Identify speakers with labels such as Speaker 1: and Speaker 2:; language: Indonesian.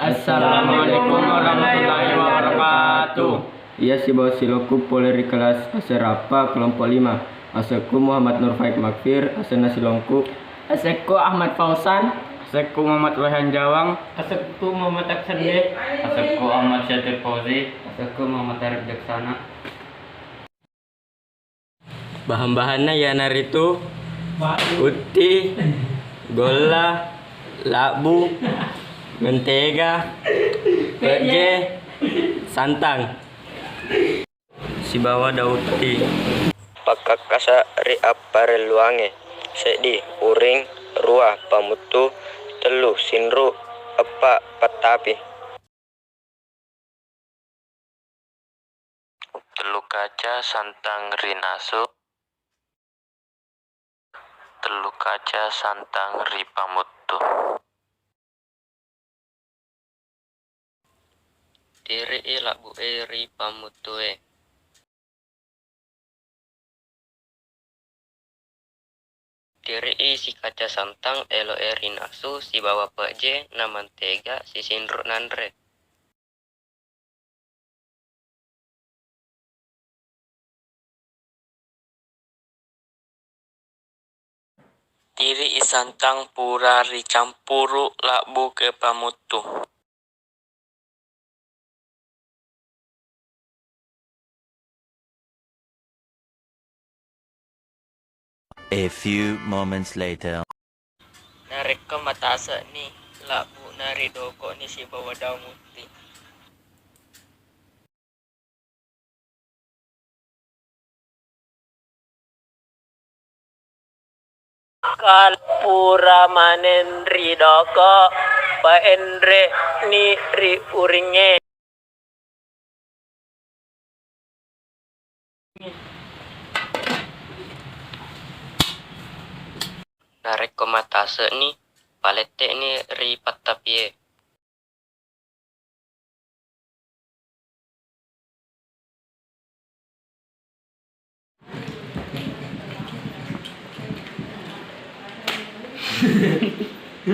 Speaker 1: Assalamualaikum warahmatullahi wabarakatuh.
Speaker 2: Iya si bawa siloku poleri kelas Aserapa kelompok 5. Aseku Muhammad Nur Faik Makfir, asena silongku.
Speaker 1: Asekku Ahmad Fausan.
Speaker 3: Asekku Muhammad Lohan Jawang.
Speaker 1: Asekku Muhammad Aksande.
Speaker 3: Asekku Ahmad Syatir Fauzi.
Speaker 4: Asekku Muhammad Arif Jaksana.
Speaker 2: Bahan-bahannya ya naritu uti, gola, labu, mentega, peje, santang. Si bawa dauti.
Speaker 5: Pakak kasa ri apare luange sedi uring ruah pamutu telu sinru epa patapi telu kaca santang rinasu telu kaca santang ri pamutu diri labu ri pamutue diri si kaca santang elo erin asu si bawa peje na mantega si sinru nandre diri isantang pura ri campuru labu ke pamutu
Speaker 6: A few moments later.
Speaker 5: narik ke matasa ni labu nari doko ni si bawa daun muti kalpura manen ri doko pa endre ni ri uringe narek ke matase ni palete ni ri patapie